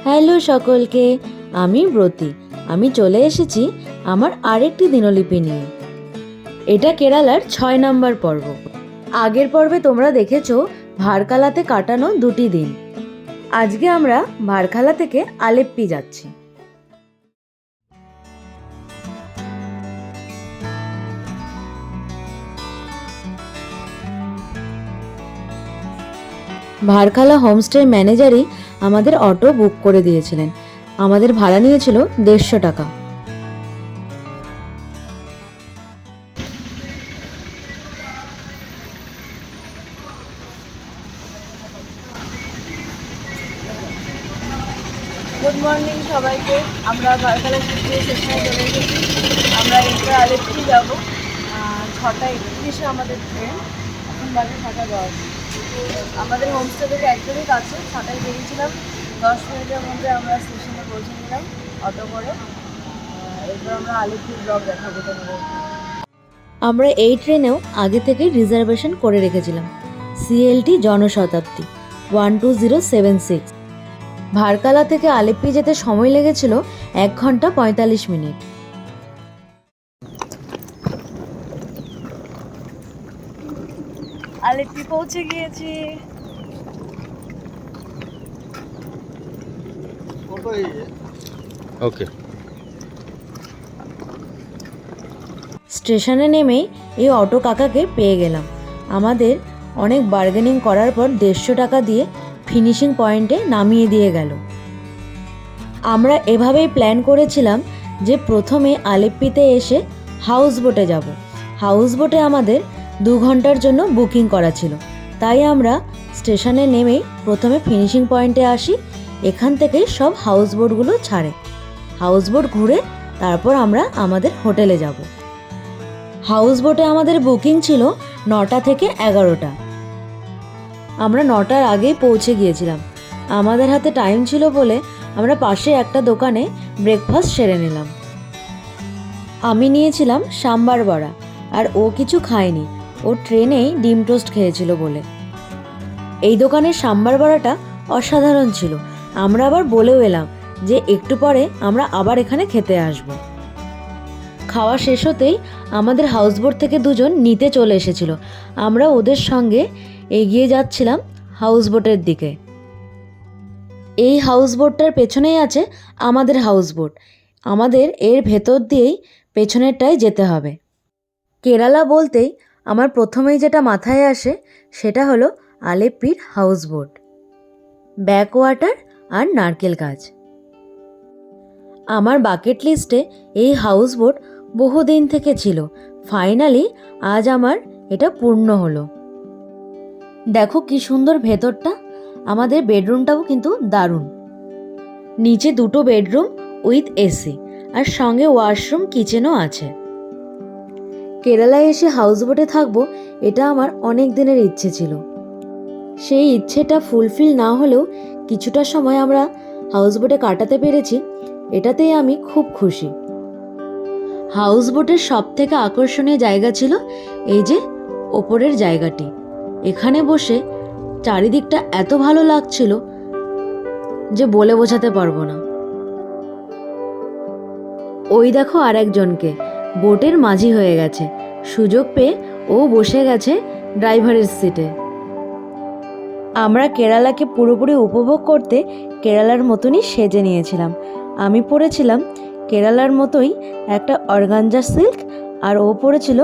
Hello সকলকে, আমি ব্রতি। আমি চলে এসেছি আমার আরেকটি দিনলিপি নিয়ে। এটা কেরালার ৬ নম্বর পর্ব। আগের পর্বে তোমরা দেখেছো ভারকালাতে কাটানো 2টি দিন। আজকে আমরা ভারকালা থেকে আলেপ্পি যাচ্ছি। ভারকালা হোমস্টের ম্যানেজারই আমাদের অটো বুক করে দিয়েছিলেন। আমাদের ভাড়া নিয়েছিল 150 টাকা। গুড মর্নিং সবাইকে। আমরা ভারকালা স্টেশনে চলে এসেছি। আমরা এরপর আলেপ্পি যাবো। 6:31 আমাদের ট্রেন। এখন বাজে 6:10। আমাদের হোমস্টে থেকে একদমই কাছে। 6টায় বেরিয়েছিলাম, 10 মিনিটের মধ্যে আমরা স্টেশনে পৌঁছে গেলাম অটো করে। এরপর আমরা আলেপ্পির ব্লগ দেখাবো তোমাদের। আমরা এই ট্রেনেও আগে থেকে রিজার্ভেশন করে রেখেছিলাম। CLT জনশতাব্দী 12076। ভারকালা থেকে আলেপ্পি যেতে সময় লেগেছিল 1 ঘন্টা 45 মিনিট। আলেপ্পি পৌঁছে গিয়েছি। ওকে। স্টেশনে নেমেই এই অটো কাকাকে পেয়ে গেলাম। আমাদের অনেক বার্গেনিং করার পর 150 টাকা দিয়ে ফিনিশিং পয়েন্টে নামিয়ে দিয়ে গেল। আমরা এভাবেই প্ল্যান করেছিলাম যে প্রথমে আলেপ্পিতে এসে হাউসবোটে যাব। হাউসবোটে আমাদের 2 ঘন্টার জন্য বুকিং করা ছিল, তাই আমরা স্টেশনে নেমেই প্রথমে ফিনিশিং পয়েন্টে আসি। এখান থেকেই সব হাউসবোটগুলো ছাড়ে। হাউসবোট ঘুরে তারপর আমরা আমাদের হোটেলে যাব। হাউসবোটে আমাদের বুকিং ছিল 9টা থেকে 11টা। আমরা 9টার আগেই পৌঁছে গিয়েছিলাম। আমাদের হাতে টাইম ছিল বলে আমরা পাশে একটা দোকানে ব্রেকফাস্ট সেরে নিলাম। আমি নিয়েছিলাম সাম্বার বড়া, আর ও কিছু খায়নি। ও ট্রেনেই ডিম টোস্ট খেয়েছিল বলে। এই দোকানের সাম্বার বড়াটা অসাধারণ ছিল। আমরা আবার বলেও এলাম যে একটু পরে আমরা আবার এখানে খেতে আসব। খাওয়া শেষ হতেই আমাদের হাউসবোট থেকে 2জন নিতে চলে এসেছিল। আমরা ওদের সঙ্গে এগিয়ে যাচ্ছিলাম হাউসবোটের দিকে। এই হাউসবোটটার পেছনেই আছে আমাদের হাউসবোট। আমাদের এর ভেতর দিয়েই পেছনেরটায় যেতে হবে। কেরালা বলতেই আমার প্রথমেই যেটা মাথায় আসে সেটা হলো আলেপ্পির হাউসবোট, ব্যাকওয়াটার আর নারকেল গাছ। আমার বাকেট লিস্টে এই হাউসবোট বহুদিন থেকে ছিল। ফাইনালি আজ আমার এটা পূর্ণ হলো। দেখো কি সুন্দর ভেতরটা। আমাদের বেডরুমটাও কিন্তু দারুণ। নিচে 2টো বেডরুম উইথ AC, আর সঙ্গে ওয়াশরুম কিচেনও আছে। কেরালায় এসে হাউসবোটে থাকবো, এটা আমার অনেক দিনের ইচ্ছে ছিল। সেই ইচ্ছেটা ফুলফিল না হলেও কিছুটা সময় আমরা হাউসবোটে কাটাতে পেরেছি, এটাতেই আমি খুব খুশি। হাউসবোটের সব থেকে আকর্ষণীয় জায়গা ছিল এই যে ওপরের জায়গাটি। এখানে বসে চারিদিকটা এত ভালো লাগছিল যে বলে বোঝাতে পারবো না। ওই দেখো আর একজনকে, বোটের মাঝি হয়ে গেছে। সুযোগ পেয়ে ও বসে গেছে ড্রাইভারের সিটে। আমরা কেরালাকে পুরোপুরি উপভোগ করতে কেরালার মতনই সেজে নিয়েছিলাম। আমি পরেছিলাম কেরালার মতোই একটা অর্গানজা সিল্ক, আর ও পরেছিল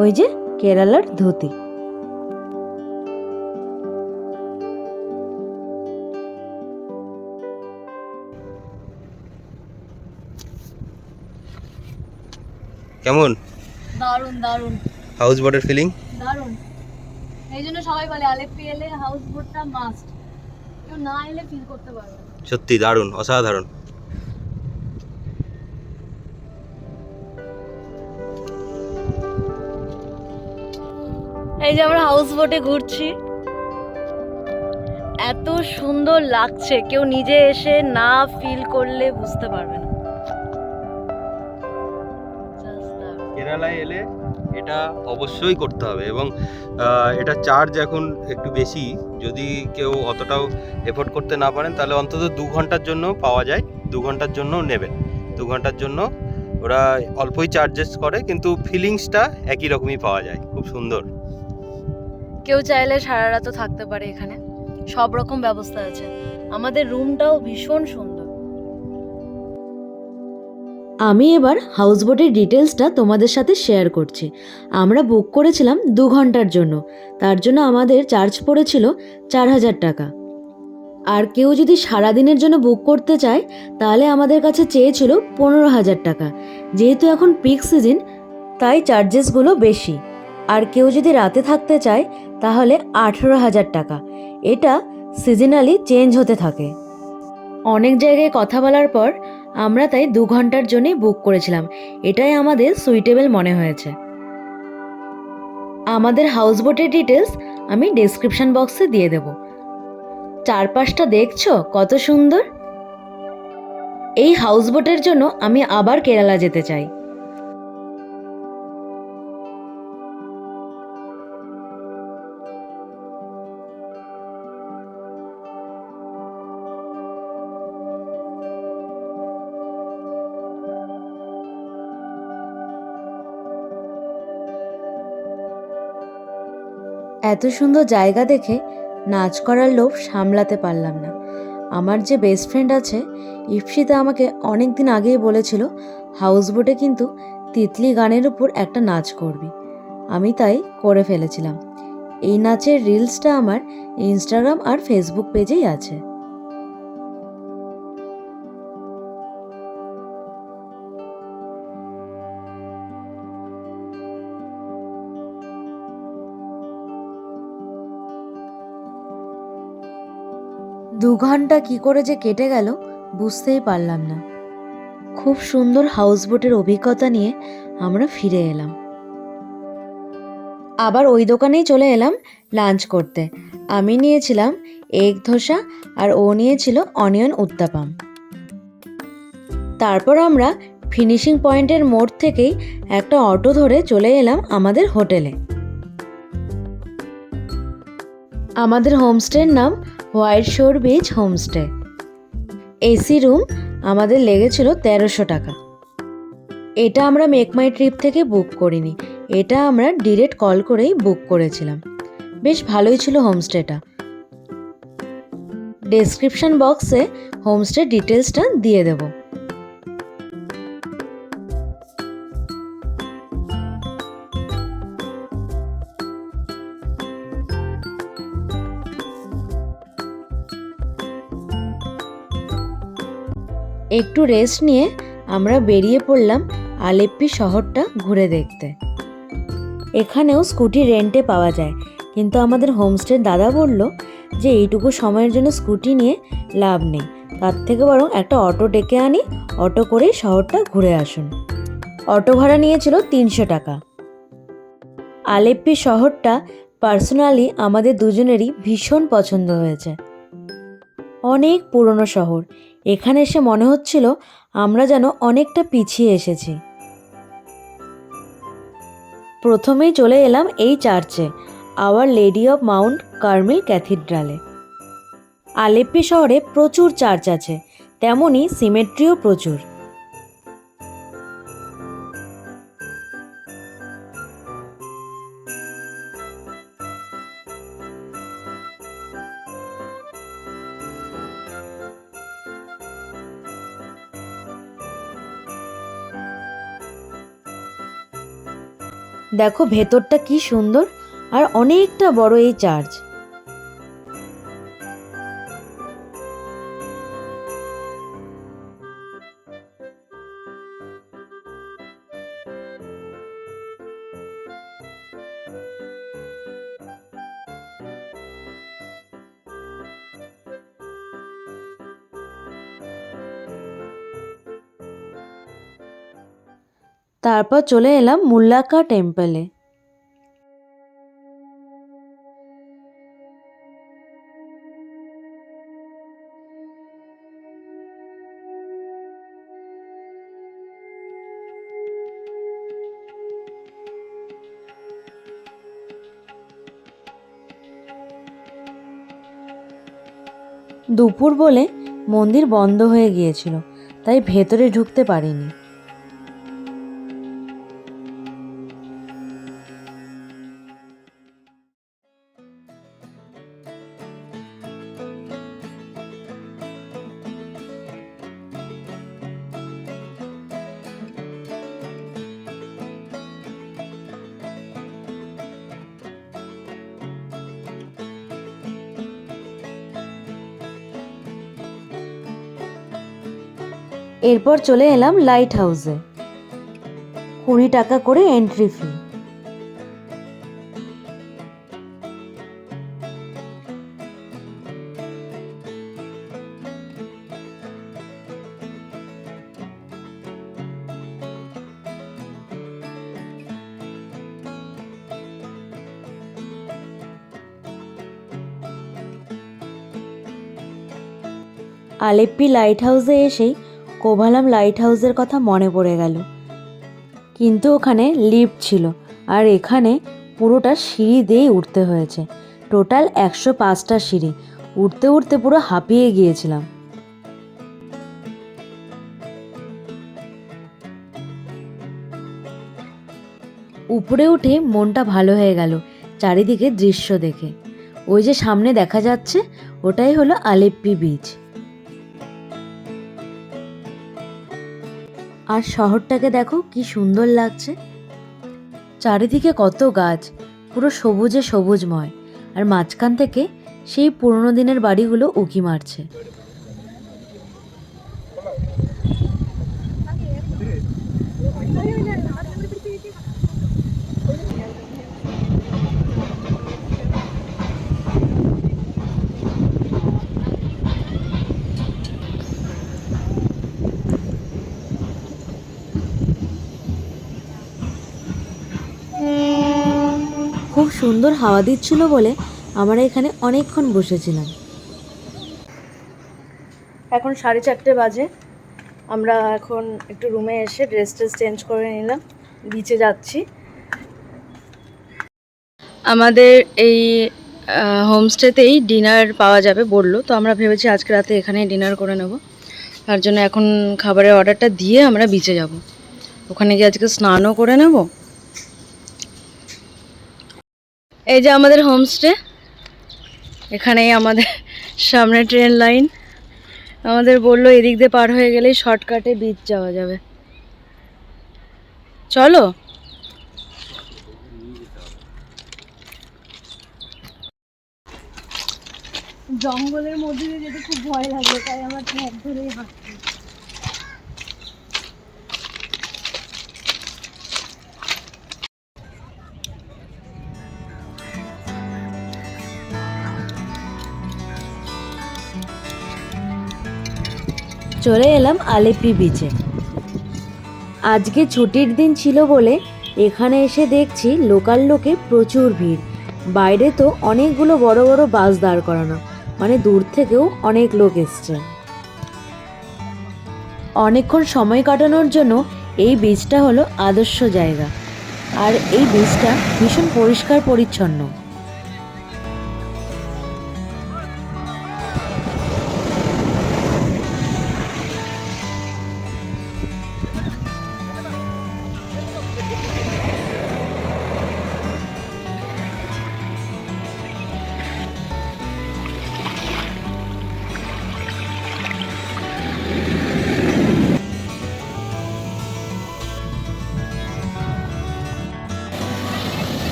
ওই যে কেরালার ধুতি। কেমন? দারুণ দারুণ। হাউস বোটের ফিলিং দারুণ। এই জন্য সবাই বলে আলেপ্পি এলে হাউস বোটটা মাস্ট। কেউ না এলে ফিল করতে পারবে না। সত্যি দারুণ, অসাধারণ। এই যে আমরা হাউস বোটে ঘুরছি, এত সুন্দর লাগছে, কেউ নিজে এসে না ফিল করলে বুঝতে পারবে না। কেরালায় এলে এটা অবশ্যই করতে হবে। এবং এটা চার্জ এখন একটু বেশি, যদি কেউ অতটাও এফোর্ড করতে না পারেন তাহলে অন্তত 2 ঘন্টার জন্য পাওয়া যায়, 2 ঘন্টার জন্য নেবেন। 2 ঘন্টার জন্য ওরা অল্পই চার্জেস করে, কিন্তু ফিলিংসটা একই রকমই পাওয়া যায়, খুব সুন্দর। কেউ চাইলে সারা রাতও থাকতে পারে এখানে, সব রকম ব্যবস্থা আছে। আমাদের রুমটাও ভীষণ সুন্দর। আমি এবার হাউসবোটের ডিটেলসটা তোমাদের সাথে শেয়ার করছি। আমরা বুক করেছিলাম 2 ঘন্টার জন্য, তার জন্য আমাদের চার্জ পড়েছিল 4000 টাকা। আর কেউ যদি সারাদিনের জন্য বুক করতে চায় তাহলে আমাদের কাছে চেয়েছিল 15,000 টাকা। যেহেতু এখন পিক সিজন তাই চার্জেসগুলো বেশি। আর কেউ যদি রাতে থাকতে চায় তাহলে 18,000 টাকা। এটা সিজনালি চেঞ্জ হতে থাকে। অনেক জায়গায় কথা বলার পর আমরা তাই 2 ঘন্টার জন্যই বুক করেছিলাম, এটাই আমাদের সুইটেবল মনে হয়েছে। আমাদের হাউসবোটের ডিটেলস আমি ডেসক্রিপশন বক্সে দিয়ে দেব। চারপাশটা দেখছো কত সুন্দর। এই হাউসবোটের জন্য আমি আবার কেরালা যেতে চাই। এত সুন্দর জায়গা দেখে নাচ করার লোভ সামলাতে পারলাম না। আমার যে বেস্ট ফ্রেন্ড আছে ইপসিতা আমাকে অনেক দিন আগেই বলেছিল হাউসবোটে কিন্তু তিতলি গানের উপর একটা নাচ করবি। আমি তাই করে ফেলেছিলাম। এই নাচের রিলসটা আমার ইনস্টাগ্রাম আর ফেসবুক পেজেই আছে। দু ঘন্টা কি করে যে কেটে গেল বুঝতেই পারলাম না। খুব সুন্দর হাউসবোটের অভিজ্ঞতা নিয়ে আমরা ফিরে এলাম। আবার ওই দোকানেই চলে এলাম লাঞ্চ করতে। আমি নিয়েছিলাম এগ ধোসা আর ও নিয়েছিল অনিয়ন উত্তাপাম। তারপর আমরা ফিনিশিং পয়েন্টের মোড় থেকেই একটা অটো ধরে চলে এলাম আমাদের হোটেলে। আমাদের হোমস্টের নাম হোয়াইট শোর বিচ হোমস্টে। এসি রুম আমাদের লেগেছিল 1300 টাকা। এটা আমরা মেক মাই ট্রিপ থেকে বুক করিনি, এটা আমরা ডিরেক্ট কল করেই বুক করেছিলাম। বেশ ভালোই ছিল হোমস্টেটা। ডেসক্রিপশন বক্সে হোমস্টে ডিটেলসটা দিয়ে দেব। একটু রেস্ট নিয়ে আমরা বেরিয়ে পড়লাম আলেপ্পি শহরটা ঘুরে দেখতে। এখানেও স্কুটি রেন্টে পাওয়া যায়, কিন্তু আমাদের হোমস্টের দাদা বলল যে এইটুকু সময়ের জন্য স্কুটি নিয়ে লাভ নেই, তার থেকে বরং একটা অটো ডেকে আনি, অটো করেই শহরটা ঘুরে আসুন। অটো ভাড়া নিয়েছিল 300 টাকা। আলেপ্পি শহরটা পার্সোনালি আমাদের দুজনেরই ভীষণ পছন্দ হয়েছে। অনেক পুরনো শহর, এখানে এসে মনে হচ্ছিল আমরা যেন অনেকটা পিছিয়ে এসেছি। প্রথমেই চলে এলাম এই চার্চে, Our Lady of Mount Carmel ক্যাথিড্রালে। আলেপ্পি শহরে প্রচুর চার্চ আছে, তেমনই সিমেট্রিও প্রচুর। দেখো ভেতরটা কি সুন্দর আর অনেকটা বড় এই চার্চ। তারপর চলে এলাম মুল্লাকা টেম্পলে। দুপুর বলে মন্দির বন্ধ হয়ে গিয়েছিল, তাই ভেতরে ঢুকতে পারিনি। এরপর চলে এলাম লাইট হাউসে। 20 টাকা করে এন্ট্রি ফি। আলেপ্পি লাইট হাউসে এসেই কোভালাম লাইট হাউসের কথা মনে পড়ে গেল, কিন্তু ওখানে লিফট ছিল আর এখানে পুরোটা সিঁড়ি দিয়েই উঠতে হয়েছে। টোটাল 105টা সিঁড়ি, উঠতে উঠতে পুরো হাঁপিয়ে গিয়েছিলাম। উপরে উঠে মনটা ভালো হয়ে গেল চারিদিকে দৃশ্য দেখে। ওই যে সামনে দেখা যাচ্ছে ওটাই হলো আলেপ্পি বিচ। আর শহরটাকে দেখো কি সুন্দর লাগছে, চারিদিকে কত গাছ, পুরো সবুজে সবুজময়, আর মাঝখান থেকে সেই পুরনো দিনের বাড়িগুলো উঁকি মারছে। খুব সুন্দর হাওয়া দিচ্ছিল বলে আমরা এখানে অনেকক্ষণ বসেছিলাম। এখন 4:30 বাজে। আমরা এখন একটু রুমে এসে ড্রেস চেঞ্জ করে নিলাম, বিচে যাচ্ছি। আমাদের এই হোমস্টেতেই ডিনার পাওয়া যাবে বললো, তো আমরা ভেবেছি আজকে রাতে এখানেই ডিনার করে নেব। তার জন্য এখন খাবারের অর্ডারটা দিয়ে আমরা বিচে যাব, ওখানে গিয়ে আজকে স্নানও করে নেব। এই যে আমাদের হোমস্টে, এখানেই আমাদের সামনে ট্রেন লাইন। আমাদের বললো এদিক দিয়ে পার হয়ে গেলেই শর্টকাটে বিচ যাওয়া যাবে। চলো। জঙ্গলের মধ্যে দিয়ে যেতে খুব ভয় লাগে, তাই আমার ট্র্যাক ধরেই হাঁটছি। চলে এলাম আলেপ্পি বিচে। আজকে ছুটির দিন ছিল বলে এখানে এসে দেখছি লোকাল লোকে প্রচুর ভিড়। বাইরে তো অনেকগুলো বড় বড় বাস দাঁড় করানো, মানে দূর থেকেও অনেক লোক এসছে। অনেকক্ষণ সময় কাটানোর জন্য এই বিচটা হলো আদর্শ জায়গা, আর এই বিচটা ভীষণ পরিষ্কার পরিচ্ছন্ন।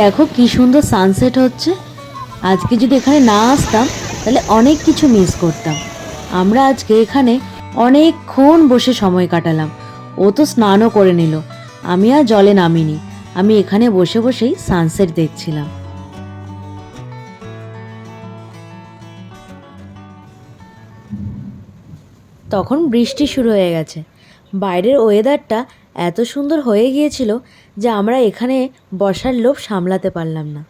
দেখো কি সুন্দর সানসেট হচ্ছে। আজকে যদি এখানে না আসতাম তাহলে অনেক কিছু মিস করতাম। আমরা আজকে এখানে অনেকক্ষণ বসে সময় কাটালাম। ও তো স্নানও করে নিল, আমি আর জলে নামিনি, আমি এখানে বসে বসেই সানসেট দেখছিলাম। তখন বৃষ্টি শুরু হয়ে গেছে। বাইরের ওয়েদারটা এত সুন্দর হয়ে গিয়েছিল যে আমরা এখানে বসার লোভ সামলাতে পারলাম না।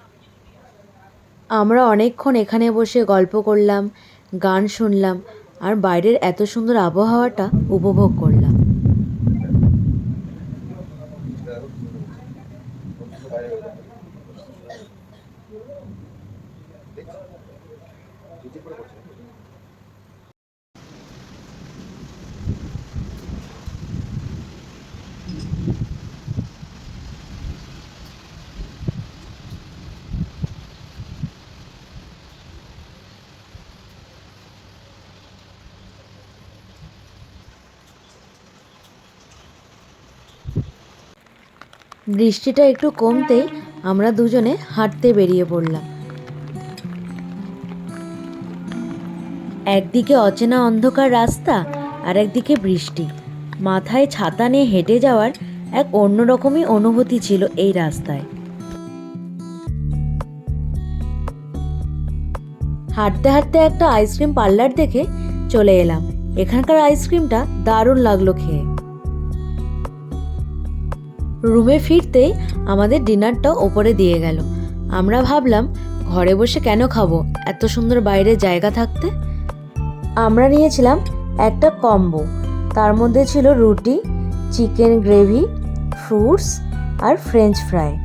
আমরা অনেকক্ষণ এখানে বসে গল্প করলাম, গান শুনলাম, আর বাইরের এত সুন্দর আবহাওয়াটা উপভোগ করলাম। বৃষ্টিটা একটু কমতেই আমরা দুজনে হাঁটতে বেরিয়ে পড়লাম। একদিকে অচেনা অন্ধকার রাস্তা আর একদিকে বৃষ্টি, মাথায় ছাতা নিয়ে হেঁটে যাওয়ার এক অন্যরকমই অনুভূতি ছিল এই রাস্তায়। হাঁটতে হাঁটতে একটা আইসক্রিম পার্লার দেখে চলে এলাম। এখানকার আইসক্রিমটা দারুণ লাগলো খেয়ে। রুমে ফিরতেই আমাদের ডিনারটাও ওপরে দিয়ে গেল। আমরা ভাবলাম ঘরে বসে কেন খাবো, এত সুন্দর বাইরে জায়গা থাকতে। আমরা নিয়েছিলাম একটা কম্বো, তার মধ্যে ছিল রুটি, চিকেন গ্রেভি, ফ্রুটস আর ফ্রেঞ্চ ফ্রাই,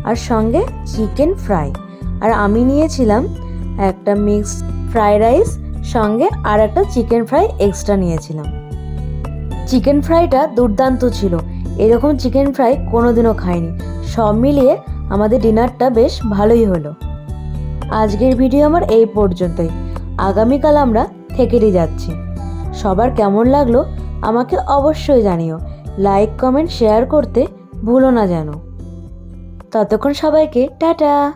আর সঙ্গে চিকেন ফ্রাই। আর আমি নিয়েছিলাম একটা মিক্সড ফ্রাইড রাইস, সঙ্গে আর একটা চিকেন ফ্রাই এক্সট্রা নিয়েছিলাম। চিকেন ফ্রাইটা দুর্দান্ত ছিল, এরকম চিকেন ফ্রাই কোনোদিনও খাইনি। সব মিলিয়ে আমাদের ডিনারটা বেশ ভালোই হলো। আজকের ভিডিও আমার এই পর্যন্তই। আগামীকাল আমরা থেকেরই যাচ্ছি। সবার কেমন লাগলো আমাকে অবশ্যই জানিও। লাইক, কমেন্ট, শেয়ার করতে ভুলো না যেন। ততক্ষণ সবাইকে টাটা।